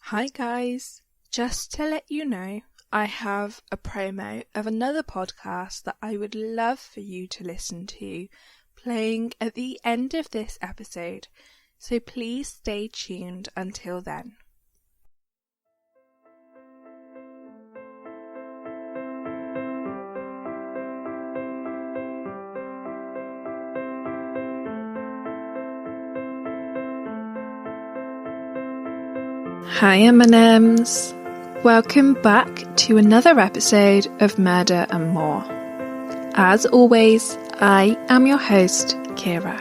Hi guys, just to let you know, I have a promo of another podcast that I would love for you to listen to playing at the end of this episode, so please stay tuned until then. Hi M&Ms, welcome back to another episode of Murder and More. As always, I am your host, Kira.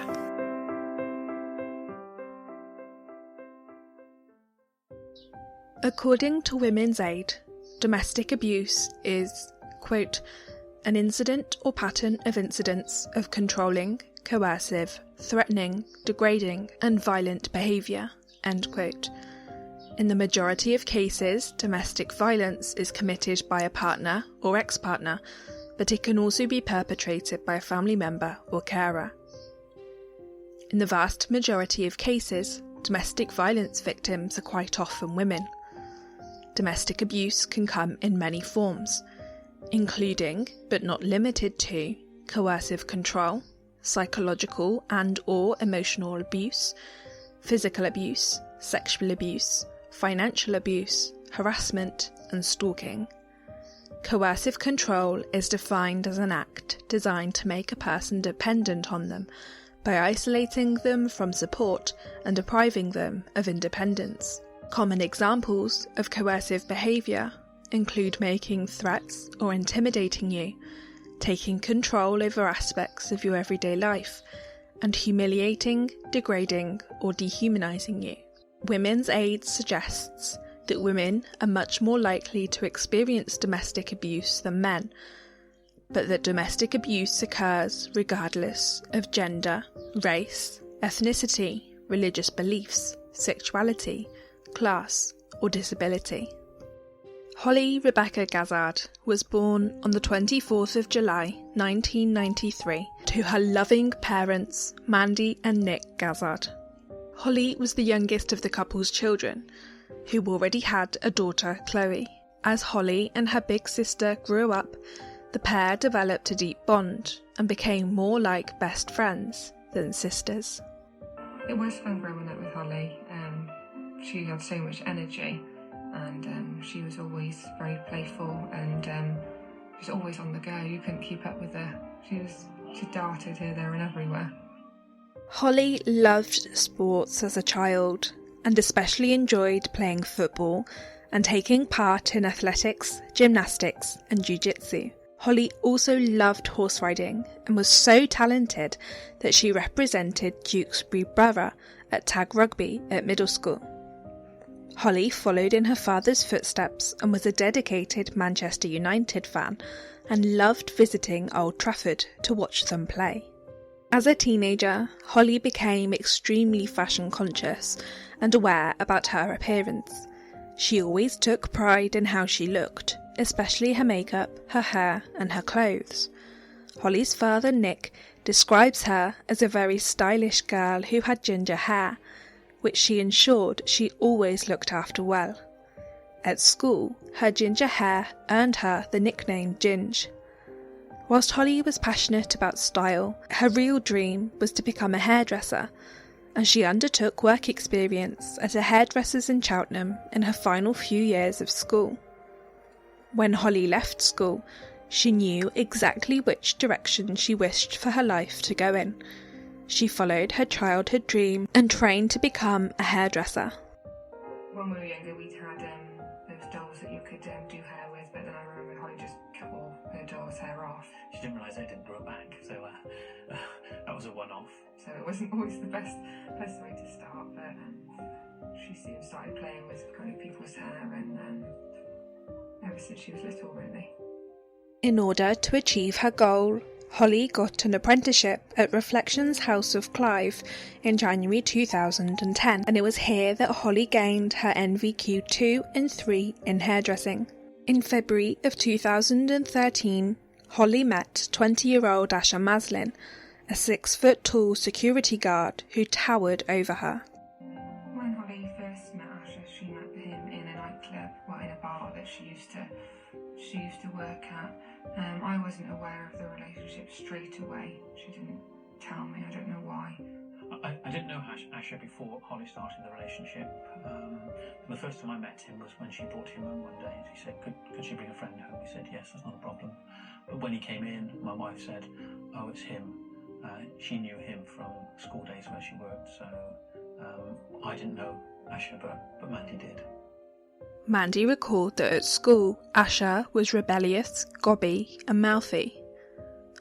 According to Women's Aid, domestic abuse is, quote, an incident or pattern of incidents of controlling, coercive, threatening, degrading and violent behaviour, end quote. In the majority of cases, domestic violence is committed by a partner or ex-partner, but it can also be perpetrated by a family member or carer. In the vast majority of cases, domestic violence victims are quite often women. Domestic abuse can come in many forms, including, but not limited to, coercive control, psychological and/or emotional abuse, physical abuse, sexual abuse, financial abuse, harassment, and stalking. Coercive control is defined as an act designed to make a person dependent on them by isolating them from support and depriving them of independence. Common examples of coercive behaviour include making threats or intimidating you, taking control over aspects of your everyday life, and humiliating, degrading, or dehumanising you. Women's Aid suggests that women are much more likely to experience domestic abuse than men, but that domestic abuse occurs regardless of gender, race, ethnicity, religious beliefs, sexuality, class, or disability. Hollie Rebecca Gazzard was born on the 24th of July 1993 to her loving parents Mandy and Nick Gazzard. Hollie was the youngest of the couple's children, who already had a daughter, Chloe. As Hollie and her big sister grew up, the pair developed a deep bond and became more like best friends than sisters. It was fun growing up with Hollie. She had so much energy, and she was always very playful, and she was always on the go. You couldn't keep up with her. She darted here, there and everywhere. Hollie loved sports as a child and especially enjoyed playing football and taking part in athletics, gymnastics and jiu-jitsu. Hollie also loved horse riding and was so talented that she represented Tewkesbury Borough at tag rugby at middle school. Hollie followed in her father's footsteps and was a dedicated Manchester United fan and loved visiting Old Trafford to watch them play. As a teenager, Hollie became extremely fashion conscious and aware about her appearance. She always took pride in how she looked, especially her makeup, her hair and her clothes. Hollie's father, Nick, describes her as a very stylish girl who had ginger hair, which she ensured she always looked after well. At school, her ginger hair earned her the nickname Ginge. Whilst Hollie was passionate about style, her real dream was to become a hairdresser, and she undertook work experience at a hairdresser's in Cheltenham in her final few years of school. When Hollie left school, she knew exactly which direction she wished for her life to go in. She followed her childhood dream and trained to become a hairdresser. When we were younger, we'd had those dolls that you could do hair with, but then I remember Hollie just cut all her doll's hair off. She didn't realise it didn't grow back, so that was a one-off. So it wasn't always the best way to start, but she soon started playing with kind of people's hair, and ever since she was little, really. In order to achieve her goal, Hollie got an apprenticeship at Reflections House of Clive in January 2010, and it was here that Hollie gained her NVQ 2 and 3 in hairdressing. In February of 2013, Hollie met 20-year-old Asher Maslin, a 6-foot-tall security guard who towered over her. When Hollie first met Asher, she met him in nightclub, in a bar that she used to work at. I wasn't aware of the relationship straight away. She didn't tell me. I don't know why. I didn't know Asher before Hollie started the relationship. The first time I met him was when she brought him home one day. She said, could she bring a friend home? He said, yes, that's not a problem. But when he came in, my wife said, oh, it's him. She knew him from school days where she worked, so I didn't know Asher, but Mandy did. Mandy recalled that at school, Asher was rebellious, gobby and mouthy.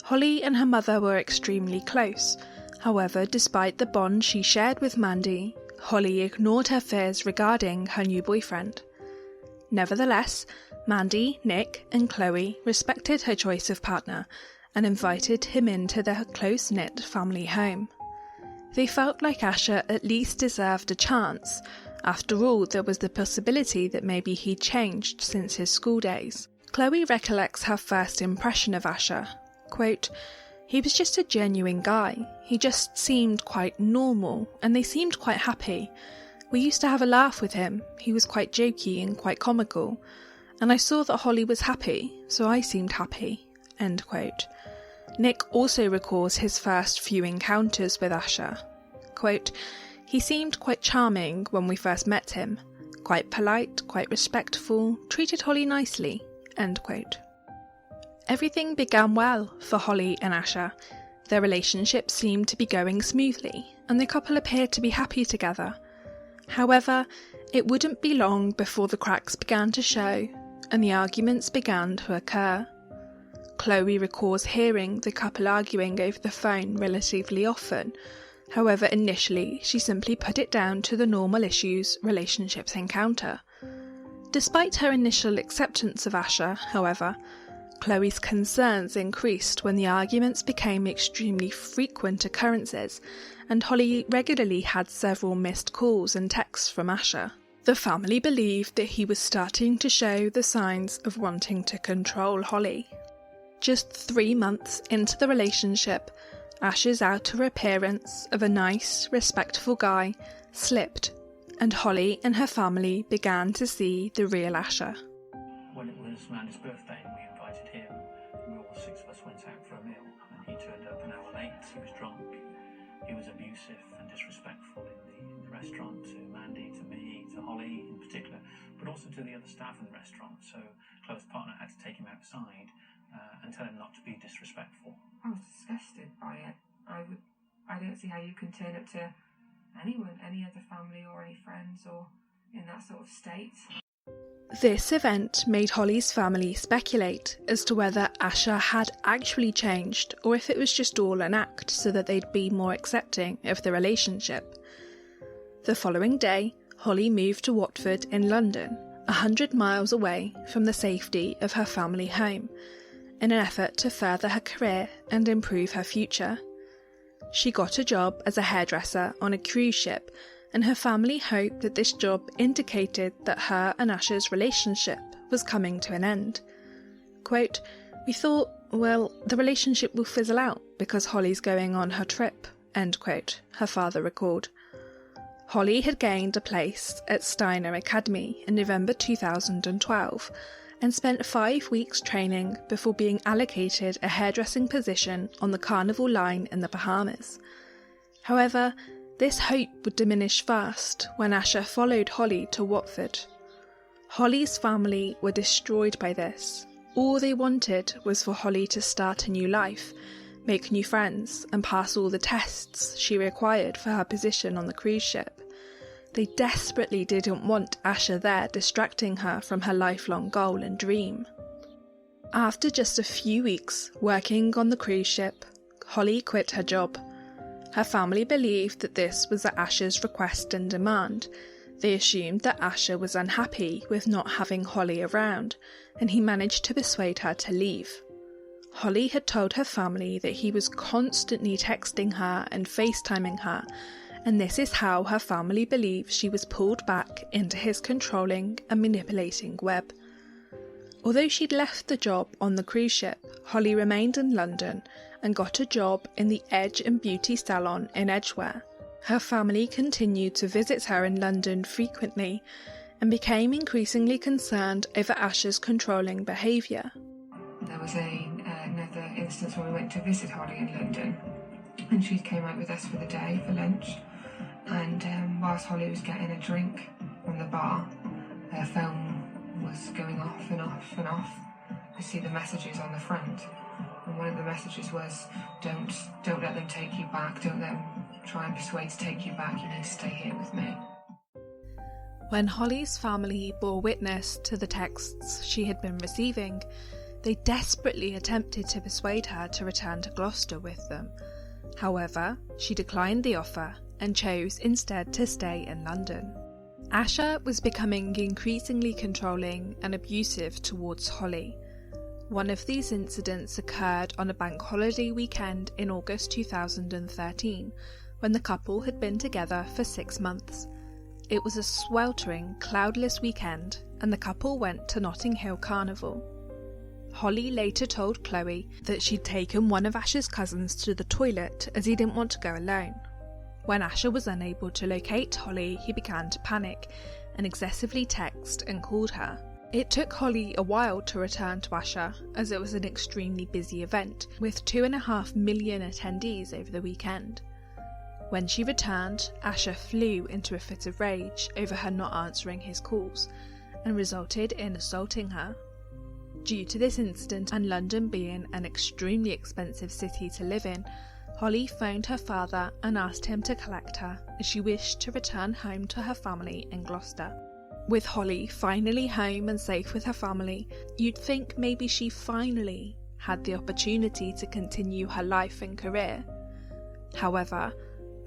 Hollie and her mother were extremely close. However, despite the bond she shared with Mandy, Hollie ignored her fears regarding her new boyfriend. Nevertheless, Mandy, Nick and Chloe respected her choice of partner and invited him into their close-knit family home. They felt like Asher at least deserved a chance. After all, there was the possibility that maybe he'd changed since his school days. Chloe recollects her first impression of Asher. Quote, he was just a genuine guy. He just seemed quite normal, and they seemed quite happy. We used to have a laugh with him. He was quite jokey and quite comical. And I saw that Hollie was happy, so I seemed happy. End quote. Nick also recalls his first few encounters with Asher. Quote, he seemed quite charming when we first met him. Quite polite, quite respectful, treated Hollie nicely. End quote. Everything began well for Hollie and Asher. Their relationship seemed to be going smoothly, and the couple appeared to be happy together. However, it wouldn't be long before the cracks began to show, and the arguments began to occur. Chloe recalls hearing the couple arguing over the phone relatively often. However, initially, she simply put it down to the normal issues relationships encounter. Despite her initial acceptance of Asher, however, Chloe's concerns increased when the arguments became extremely frequent occurrences, and Hollie regularly had several missed calls and texts from Asher. The family believed that he was starting to show the signs of wanting to control Hollie. Just 3 months into the relationship, Asher's outer appearance of a nice, respectful guy slipped, and Hollie and her family began to see the real Asher. When it was Mandy's birthday, we invited him, and we all 6 of us went out for a meal, and he turned up an hour late. He was drunk. He was abusive and disrespectful in the restaurant, to Mandy, to me, to Hollie in particular, but also to the other staff in the restaurant. So Chloe's partner had to take him outside and tell him not to be disrespectful. I was disgusted by it. I don't see how you can turn it to anyone, any other family or any friends, or in that sort of state. This event made Hollie's family speculate as to whether Asher had actually changed, or if it was just all an act so that they'd be more accepting of the relationship. The following day, Hollie moved to Watford in London, 100 miles away from the safety of her family home, in an effort to further her career and improve her future. She got a job as a hairdresser on a cruise ship, and her family hoped that this job indicated that her and Asher's relationship was coming to an end. Quote, we thought, well, the relationship will fizzle out because Hollie's going on her trip, end quote, her father recalled. Hollie had gained a place at Steiner Academy in November 2012 and spent 5 weeks training before being allocated a hairdressing position on the Carnival line in the Bahamas. However, this hope would diminish fast when Asher followed Hollie to Watford. Hollie's family were destroyed by this. All they wanted was for Hollie to start a new life, make new friends, and pass all the tests she required for her position on the cruise ship. They desperately didn't want Asher there distracting her from her lifelong goal and dream. After just a few weeks working on the cruise ship, Hollie quit her job. Her family believed that this was at Asher's request and demand. They assumed that Asher was unhappy with not having Hollie around, and he managed to persuade her to leave. Hollie had told her family that he was constantly texting her and FaceTiming her, and this is how her family believes she was pulled back into his controlling and manipulating web. Although she'd left the job on the cruise ship, Hollie remained in London and got a job in the Edge and Beauty salon in Edgware. Her family continued to visit her in London frequently, and became increasingly concerned over Asher's controlling behaviour. There was another instance when we went to visit Hollie in London, and she came out with us for the day for lunch, and whilst Hollie was getting a drink from the bar, her phone was going off and off and off. I see the messages on the front, and one of the messages was, don't let them take you back, don't let them try and persuade to take you back, you need to stay here with me. When Hollie's family bore witness to the texts she had been receiving, they desperately attempted to persuade her to return to Gloucester with them. However, she declined the offer and chose instead to stay in London. Asher was becoming increasingly controlling and abusive towards Hollie. One of these incidents occurred on a bank holiday weekend in August 2013, when the couple had been together for 6 months. It was a sweltering, cloudless weekend, and the couple went to Notting Hill Carnival. Hollie later told Chloe that she'd taken one of Asher's cousins to the toilet as he didn't want to go alone. When Asher was unable to locate Hollie, he began to panic and excessively text and called her. It took Hollie a while to return to Asher, as it was an extremely busy event, with 2.5 million attendees over the weekend. When she returned, Asher flew into a fit of rage over her not answering his calls, and resulted in assaulting her. Due to this incident, and London being an extremely expensive city to live in, Hollie phoned her father and asked him to collect her, as she wished to return home to her family in Gloucester. With Hollie finally home and safe with her family, you'd think maybe she finally had the opportunity to continue her life and career. However,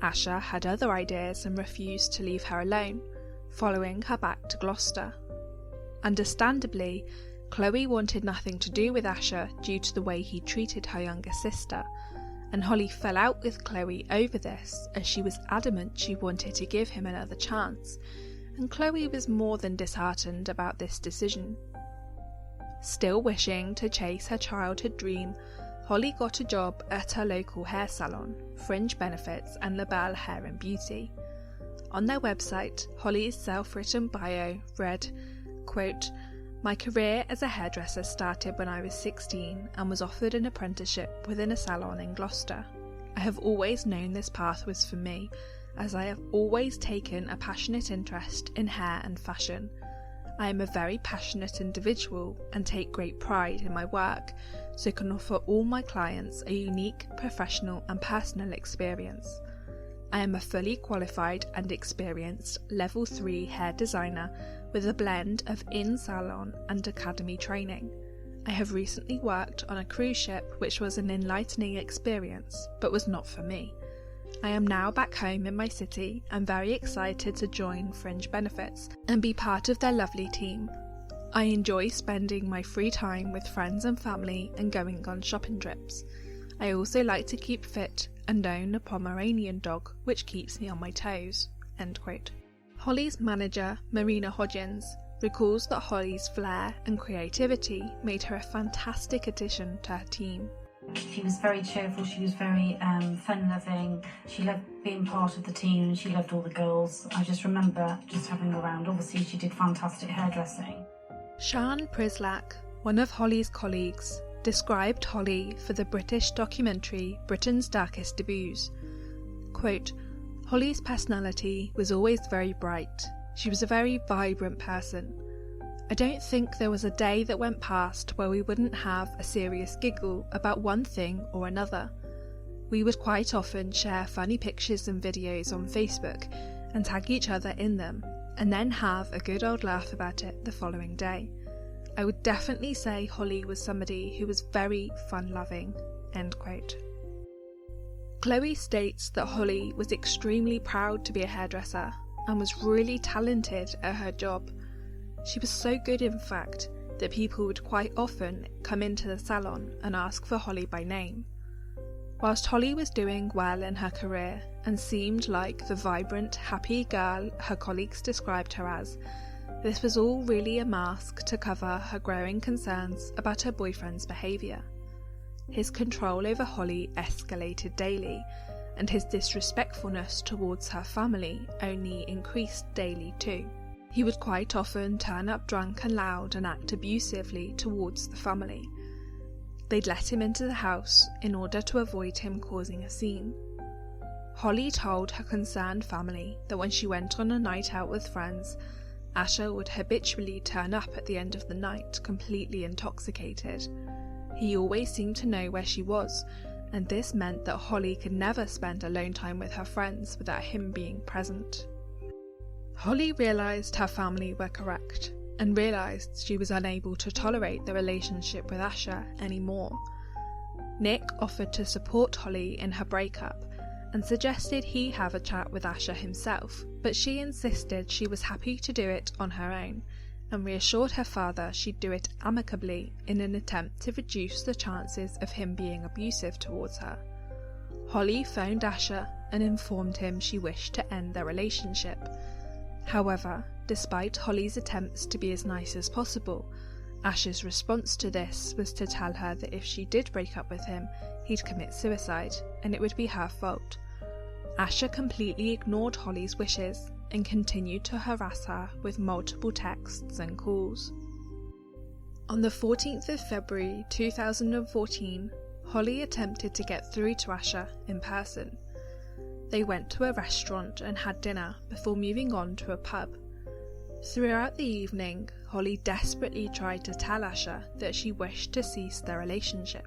Asher had other ideas and refused to leave her alone, following her back to Gloucester. Understandably, Chloe wanted nothing to do with Asher due to the way he treated her younger sister, and Hollie fell out with Chloe over this, as she was adamant she wanted to give him another chance, and Chloe was more than disheartened about this decision. Still wishing to chase her childhood dream, Hollie got a job at her local hair salon, Fringe Benefits and LaBelle Hair and Beauty. On their website, Hollie's self-written bio read, quote, "My career as a hairdresser started when I was 16 and was offered an apprenticeship within a salon in Gloucester. I have always known this path was for me, as I have always taken a passionate interest in hair and fashion. I am a very passionate individual and take great pride in my work, so can offer all my clients a unique, professional and personal experience. I am a fully qualified and experienced Level 3 hair designer with a blend of in-salon and academy training. I have recently worked on a cruise ship which was an enlightening experience, but was not for me. I am now back home in my city and very excited to join Fringe Benefits and be part of their lovely team. I enjoy spending my free time with friends and family and going on shopping trips. I also like to keep fit and own a Pomeranian dog which keeps me on my toes." End quote. Hollie's manager, Marina Hodgins, recalls that Hollie's flair and creativity made her a fantastic addition to her team. She was very cheerful, she was very fun-loving, she loved being part of the team, she loved all the girls. I just remember just having her around. Obviously she did fantastic hairdressing. Sian Prislak, one of Hollie's colleagues, described Hollie for the British documentary Britain's Darkest Debuts. Quote, "Hollie's personality was always very bright. She was a very vibrant person. I don't think there was a day that went past where we wouldn't have a serious giggle about one thing or another. We would quite often share funny pictures and videos on Facebook and tag each other in them, and then have a good old laugh about it the following day. I would definitely say Hollie was somebody who was very fun-loving." End quote. Chloe states that Hollie was extremely proud to be a hairdresser and was really talented at her job. She was so good, in fact, that people would quite often come into the salon and ask for Hollie by name. Whilst Hollie was doing well in her career and seemed like the vibrant, happy girl her colleagues described her as, this was all really a mask to cover her growing concerns about her boyfriend's behaviour. His control over Hollie escalated daily, and his disrespectfulness towards her family only increased daily too. He would quite often turn up drunk and loud and act abusively towards the family. They'd let him into the house in order to avoid him causing a scene. Hollie told her concerned family that when she went on a night out with friends, Asher would habitually turn up at the end of the night completely intoxicated. He always seemed to know where she was, and this meant that Hollie could never spend alone time with her friends without him being present. Hollie realised her family were correct, and realised she was unable to tolerate the relationship with Asher anymore. Nick offered to support Hollie in her breakup, and suggested he have a chat with Asher himself, but she insisted she was happy to do it on her own, and reassured her father she'd do it amicably in an attempt to reduce the chances of him being abusive towards her. Hollie phoned Asher and informed him she wished to end their relationship. However, despite Hollie's attempts to be as nice as possible, Asher's response to this was to tell her that if she did break up with him, he'd commit suicide, and it would be her fault. Asher completely ignored Hollie's wishes and continued to harass her with multiple texts and calls. On the 14th of February 2014, Hollie attempted to get through to Asher in person. They went to a restaurant and had dinner before moving on to a pub. Throughout the evening, Hollie desperately tried to tell Asher that she wished to cease their relationship.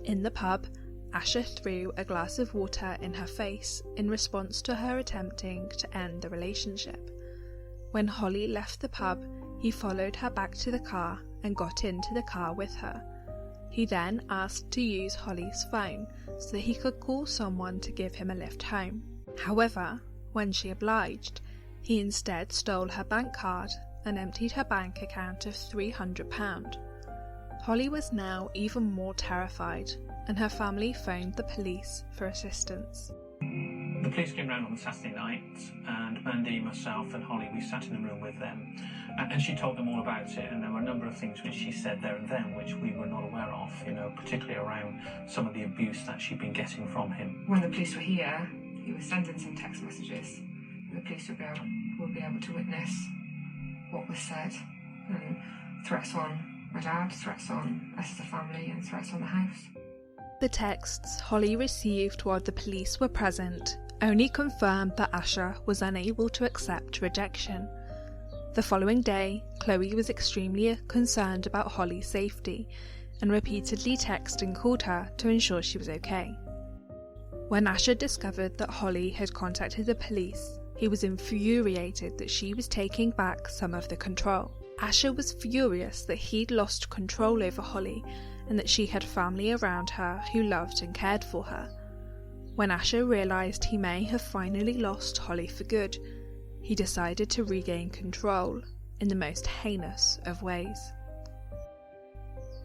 In the pub, Asher threw a glass of water in her face in response to her attempting to end the relationship. When Hollie left the pub, he followed her back to the car and got into the car with her. He then asked to use Hollie's phone so that he could call someone to give him a lift home. However, when she obliged, he instead stole her bank card and emptied her bank account of £300. Hollie was now even more terrified, and her family phoned the police for assistance. The police came round on Saturday night, and Mandy, myself and Hollie, we sat in the room with them, and she told them all about it, and there were a number of things which she said there and then which we were not aware of, particularly around some of the abuse that she'd been getting from him. When the police were here, he was sending some text messages, and the police would be able to witness what was said, and threats on my dad, threats on us as a family, and threats on the house. The texts Hollie received while the police were present only confirmed that Asher was unable to accept rejection. The following day, Chloe was extremely concerned about Hollie's safety and repeatedly texted and called her to ensure she was okay. When Asher discovered that Hollie had contacted the police, he was infuriated that she was taking back some of the control. Asher was furious that he'd lost control over Hollie and that she had family around her who loved and cared for her. When Asher realised he may have finally lost Hollie for good, he decided to regain control in the most heinous of ways.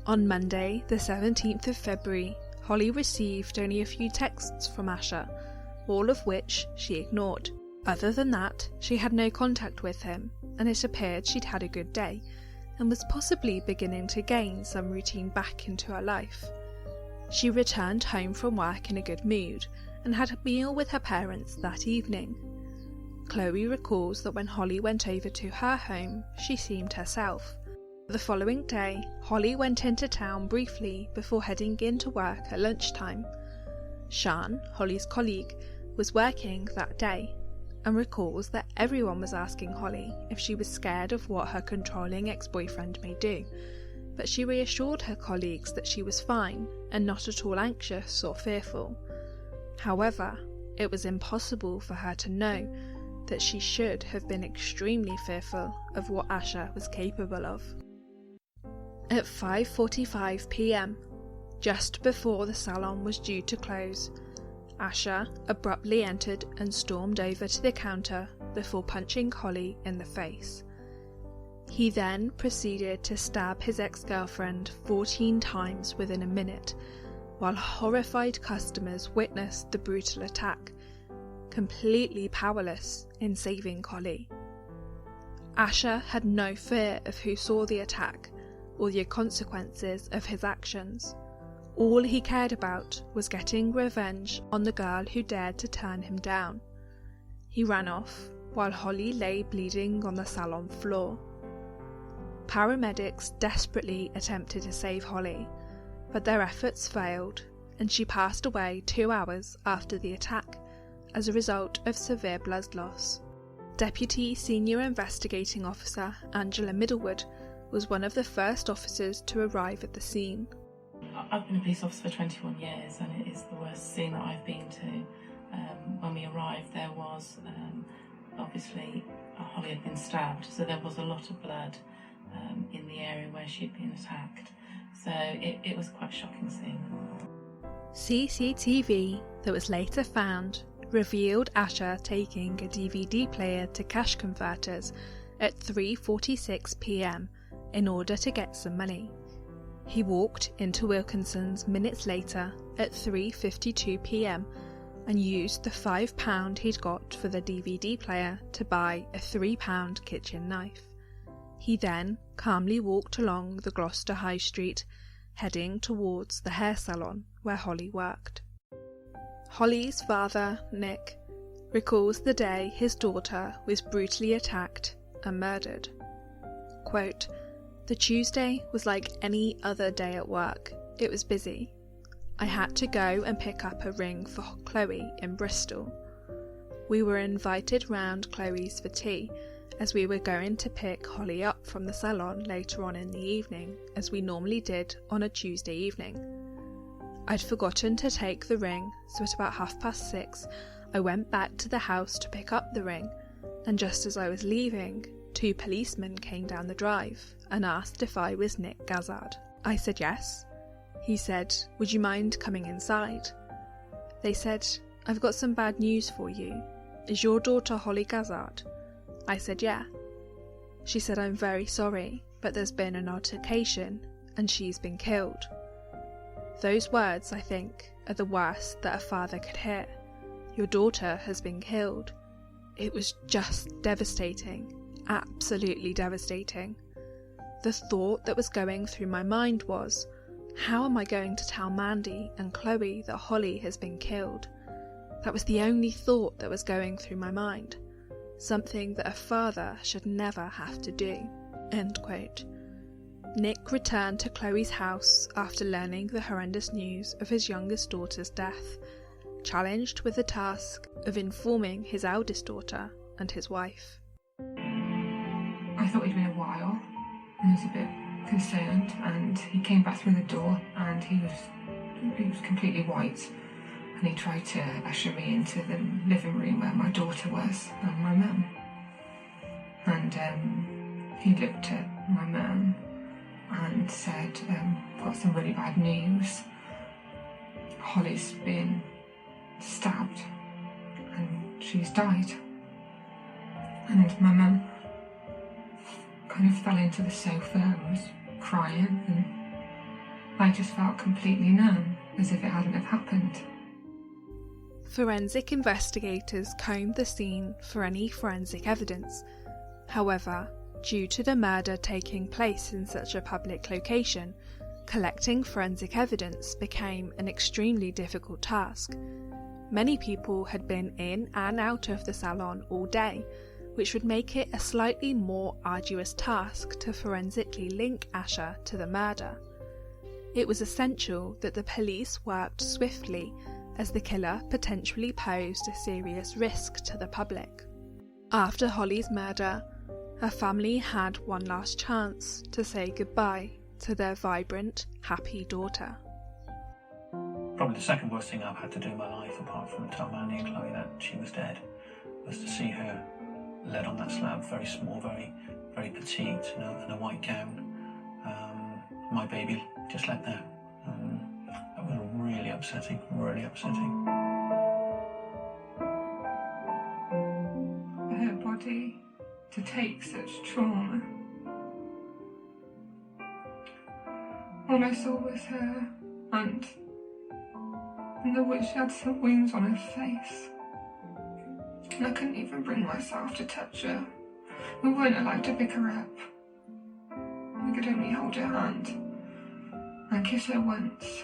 On Monday, the 17th of February, Hollie received only a few texts from Asher, all of which she ignored. Other than that, she had no contact with him, and it appeared she'd had a good day, and was possibly beginning to gain some routine back into her life. She returned home from work in a good mood, and had a meal with her parents that evening. Chloe recalls that when Hollie went over to her home, she seemed herself. The following day, Hollie went into town briefly before heading into work at lunchtime. Sian, Hollie's colleague, was working that day, and recalls that everyone was asking Hollie if she was scared of what her controlling ex-boyfriend may do, but she reassured her colleagues that she was fine and not at all anxious or fearful. However, it was impossible for her to know that she should have been extremely fearful of what Asher was capable of. At 5:45 p.m, just before the salon was due to close, Asher abruptly entered and stormed over to the counter before punching Hollie in the face. He then proceeded to stab his ex-girlfriend 14 times within a minute, while horrified customers witnessed the brutal attack, completely powerless in saving Hollie. Asher had no fear of who saw the attack or the consequences of his actions. All he cared about was getting revenge on the girl who dared to turn him down. He ran off, while Hollie lay bleeding on the salon floor. Paramedics desperately attempted to save Hollie, but their efforts failed, and she passed away 2 hours after the attack as a result of severe blood loss. Deputy Senior Investigating Officer Angela Middlewood was one of the first officers to arrive at the scene. I've been a police officer for 21 years, and it is the worst scene that I've been to. When we arrived, there was obviously Hollie had been stabbed, so there was a lot of blood in the area where she'd been attacked. So it was quite a shocking scene. CCTV that was later found revealed Asher taking a DVD player to cash converters at 3:46 p.m. in order to get some money. He walked into Wilkinson's minutes later at 3:52 p.m. and used the £5 he'd got for the DVD player to buy a £3 kitchen knife. He then calmly walked along the Gloucester High Street, heading towards the hair salon where Hollie worked. Hollie's father, Nick, recalls the day his daughter was brutally attacked and murdered. Quote, "The Tuesday was like any other day at work. It was busy. I had to go and pick up a ring for Chloe in Bristol. We were invited round Chloe's for tea, as we were going to pick Hollie up from the salon later on in the evening, as we normally did on a Tuesday evening. I'd forgotten to take the ring, so at about 6:30, I went back to the house to pick up the ring, and just as I was leaving, 2 policemen came down the drive and asked if I was Nick Gazzard. I said yes. He said, 'Would you mind coming inside?' They said, 'I've got some bad news for you. Is your daughter Hollie Gazzard?' I said, 'Yeah.' She said, 'I'm very sorry, but there's been an altercation and she's been killed.' Those words, I think, are the worst that a father could hear. Your daughter has been killed. It was just devastating, absolutely devastating. The thought that was going through my mind was, how am I going to tell Mandy and Chloe that Hollie has been killed? That was the only thought that was going through my mind. Something that a father should never have to do." End quote. Nick returned to Chloe's house after learning the horrendous news of his youngest daughter's death, challenged with the task of informing his eldest daughter and his wife. I thought he'd been a while and was a bit concerned, and he came back through the door and he was completely white, and he tried to usher me into the living room where my daughter was and my mum. And he looked at my mum and said, "Got some really bad news. Hollie's been stabbed and she's died." And my mum kind of fell into the sofa and was crying, and I just felt completely numb, as if it hadn't have happened. Forensic investigators combed the scene for any forensic evidence. However, due to the murder taking place in such a public location, collecting forensic evidence became an extremely difficult task. Many people had been in and out of the salon all day, which would make it a slightly more arduous task to forensically link Asher to the murder. It was essential that the police worked swiftly, as the killer potentially posed a serious risk to the public. After Hollie's murder, her family had one last chance to say goodbye to their vibrant, happy daughter. Probably the second worst thing I've had to do in my life, apart from tell Mandy and Chloe that she was dead, was to see her led on that slab, very small, very, very petite, in a white gown. My baby just let there. That was really upsetting, really upsetting. For her body to take such trauma, all I saw was her, and she had some wounds on her face. And I couldn't even bring myself to touch her. We weren't allowed to pick her up. We could only hold her hand and kiss her once.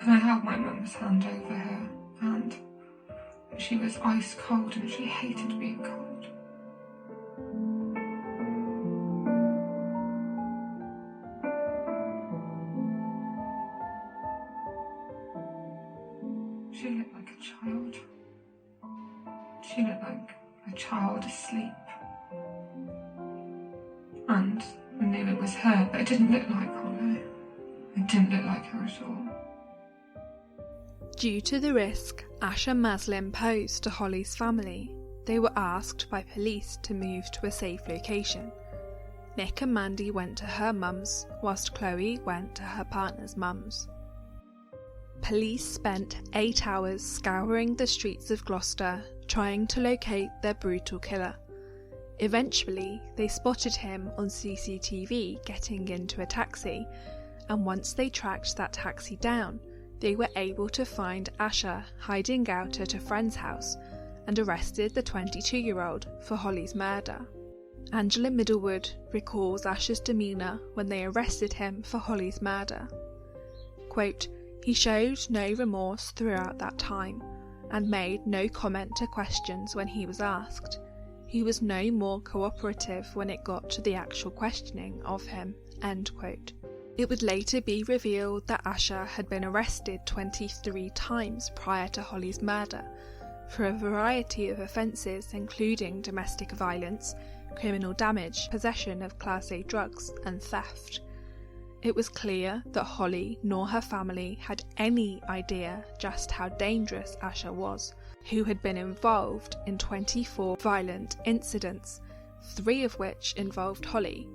And I held my mum's hand over her, and She was ice cold and she hated being cold. She looked like a child. She looked like a child asleep. And I knew it was her, but it didn't look like Hollie. It didn't look like her at all. Due to the risk Asha Maslin posed to Hollie's family, they were asked by police to move to a safe location. Nick and Mandy went to her mum's, whilst Chloe went to her partner's mum's. Police spent 8 hours scouring the streets of Gloucester, trying to locate their brutal killer. Eventually, they spotted him on CCTV getting into a taxi, and once they tracked that taxi down, they were able to find Asha hiding out at a friend's house and arrested the 22-year-old for Hollie's murder. Angela Middlewood recalls Asha's demeanour when they arrested him for Hollie's murder. Quote, "He showed no remorse throughout that time and made no comment to questions when he was asked. He was no more cooperative when it got to the actual questioning of him." End quote. It would later be revealed that Asha had been arrested 23 times prior to Hollie's murder for a variety of offences including domestic violence, criminal damage, possession of Class A drugs and theft. It was clear that Hollie nor her family had any idea just how dangerous Asha was, who had been involved in 24 violent incidents, 3 of which involved Hollie.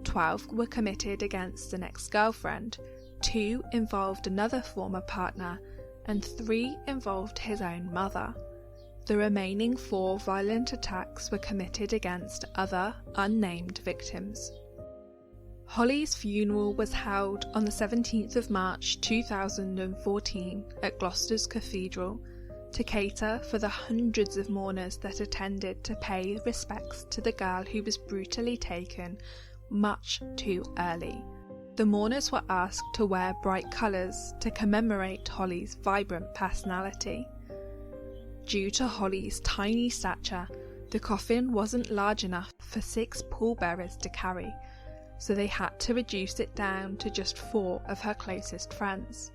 12 were committed against an ex-girlfriend, 2 involved another former partner, and 3 involved his own mother. The remaining 4 violent attacks were committed against other, unnamed victims. Hollie's funeral was held on the 17th of March 2014 at Gloucester's Cathedral to cater for the hundreds of mourners that attended to pay respects to the girl who was brutally taken much too early. The mourners were asked to wear bright colours to commemorate Hollie's vibrant personality. Due to Hollie's tiny stature, the coffin wasn't large enough for 6 pallbearers to carry, so they had to reduce it down to just 4 of her closest friends.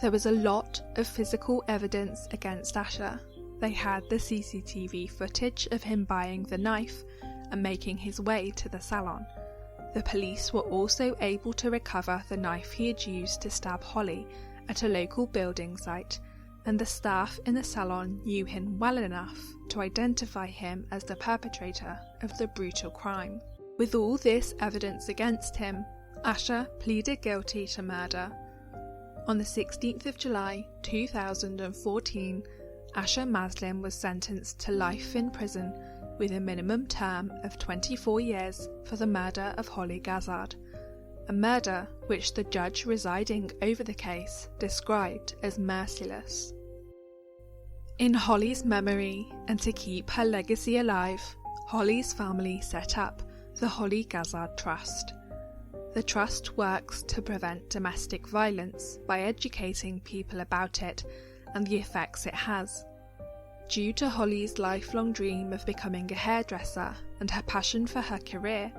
There was a lot of physical evidence against Asha. They had the CCTV footage of him buying the knife and making his way to the salon. The police were also able to recover the knife he had used to stab Hollie at a local building site, and the staff in the salon knew him well enough to identify him as the perpetrator of the brutal crime. With all this evidence against him, Asha pleaded guilty to murder. On the 16th of July 2014, Asha Maslin was sentenced to life in prison with a minimum term of 24 years for the murder of Hollie Gazzard, a murder which the judge residing over the case described as merciless. In Hollie's memory and to keep her legacy alive, Hollie's family set up the Hollie Gazzard Trust. The trust works to prevent domestic violence by educating people about it and the effects it has. Due to Hollie's lifelong dream of becoming a hairdresser and her passion for her career,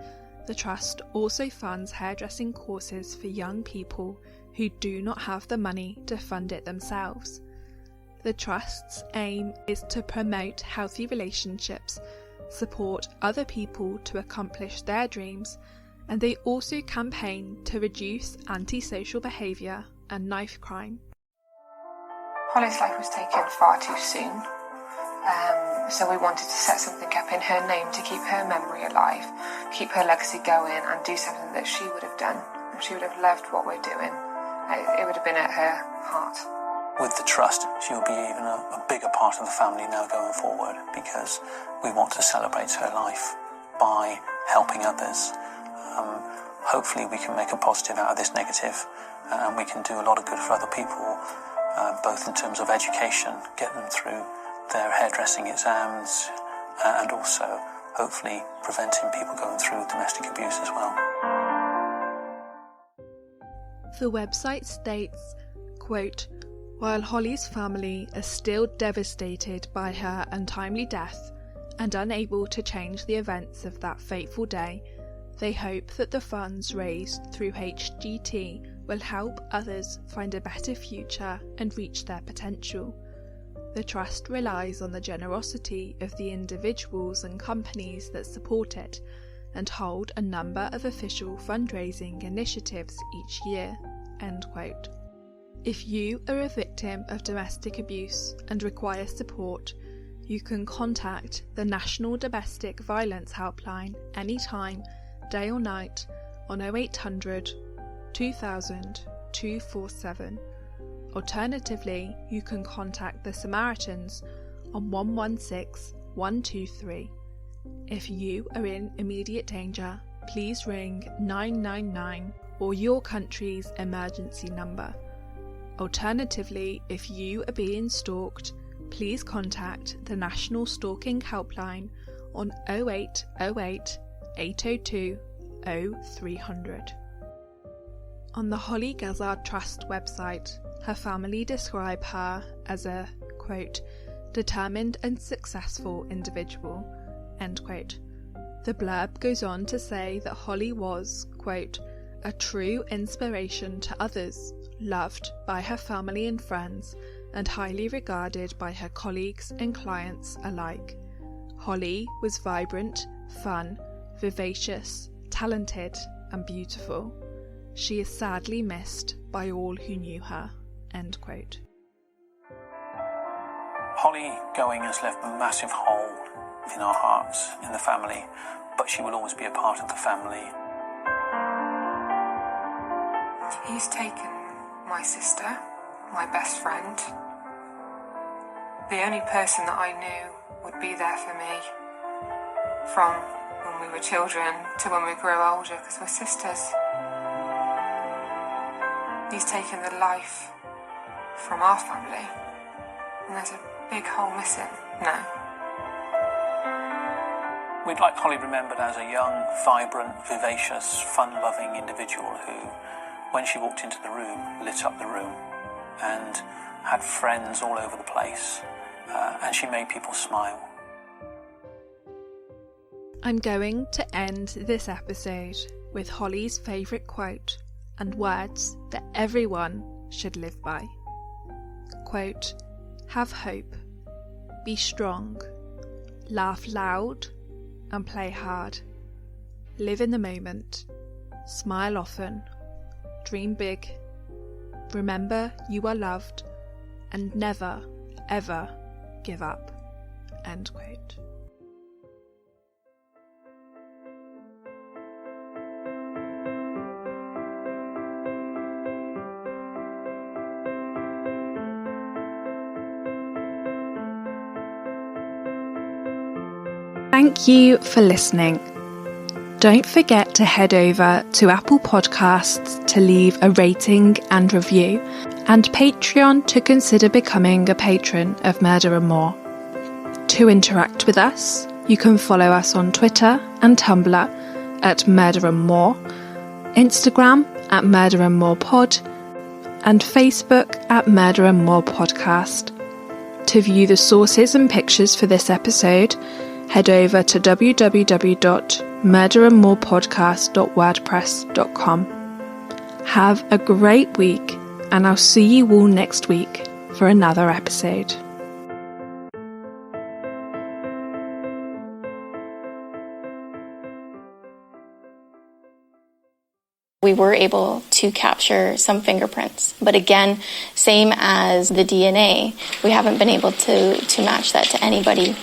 the trust also funds hairdressing courses for young people who do not have the money to fund it themselves. The trust's aim is to promote healthy relationships, support other people to accomplish their dreams, and they also campaign to reduce antisocial behaviour and knife crime. Hollie's life was taken far too soon. So we wanted to set something up in her name to keep her memory alive, keep her legacy going, and do something that she would have done. She would have loved what we're doing. It would have been at her heart. With the trust, she will be even a bigger part of the family now going forward, because we want to celebrate her life by helping others. Hopefully we can make a positive out of this negative, and we can do a lot of good for other people, both in terms of education, get them through their hairdressing exams, and also hopefully preventing people going through domestic abuse as well. The website states, quote, While Hollie's family are still devastated by her untimely death and unable to change the events of that fateful day, they hope that the funds raised through HGT will help others find a better future and reach their potential. The Trust relies on the generosity of the individuals and companies that support it and hold a number of official fundraising initiatives each year." End quote. If you are a victim of domestic abuse and require support, you can contact the National Domestic Violence Helpline anytime, day or night, on 0800 2000 247. Alternatively, you can contact the Samaritans on 116 123. If you are in immediate danger, please ring 999 or your country's emergency number. Alternatively, if you are being stalked, please contact the National Stalking Helpline on 0808 802 0300. On the Hollie Gazzard Trust website, her family describe her as a, quote, determined and successful individual, end quote. The blurb goes on to say that Hollie was, quote, a true inspiration to others, loved by her family and friends, and highly regarded by her colleagues and clients alike. Hollie was vibrant, fun, vivacious, talented, and beautiful. She is sadly missed by all who knew her. End quote. Hollie going has left a massive hole in our hearts, in the family, but she will always be a part of the family. He's taken my sister, my best friend, the only person that I knew would be there for me from when we were children to when we grew older, because we're sisters. He's taken the life from our family, and there's a big hole missing now. We'd like Hollie remembered as a young, vibrant, vivacious, fun-loving individual who, when she walked into the room, lit up the room and had friends all over the place, and she made people smile. I'm going to end this episode with Hollie's favourite quote and words that everyone should live by. Quote, have hope, be strong, laugh loud and play hard, live in the moment, smile often, dream big, remember you are loved, and never, ever give up. End quote. Thank you for listening. Don't forget to head over to Apple Podcasts to leave a rating and review, and Patreon to consider becoming a patron of Murder and More. To interact with us, you can follow us on Twitter and Tumblr at Murder and More, Instagram at Murder and More Pod, and Facebook at Murder and More Podcast. To view the sources and pictures for this episode, head over to www.murderandmorepodcast.wordpress.com. Have a great week, and I'll see you all next week for another episode. We were able to capture some fingerprints, but again, same as the DNA, we haven't been able to match that to anybody.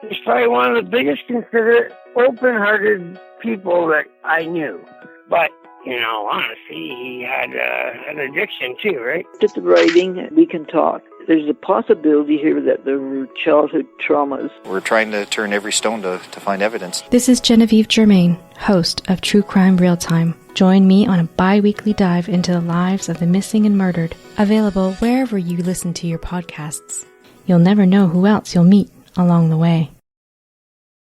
He's probably one of the biggest, considerate, open-hearted people that I knew. But, honestly, he had an addiction too, right? At the writing, we can talk. There's a possibility here that there were childhood traumas. We're trying to turn every stone to find evidence. This is Genevieve Germain, host of True Crime Real Time. Join me on a bi-weekly dive into the lives of the missing and murdered, available wherever you listen to your podcasts. You'll never know who else you'll meet along the way.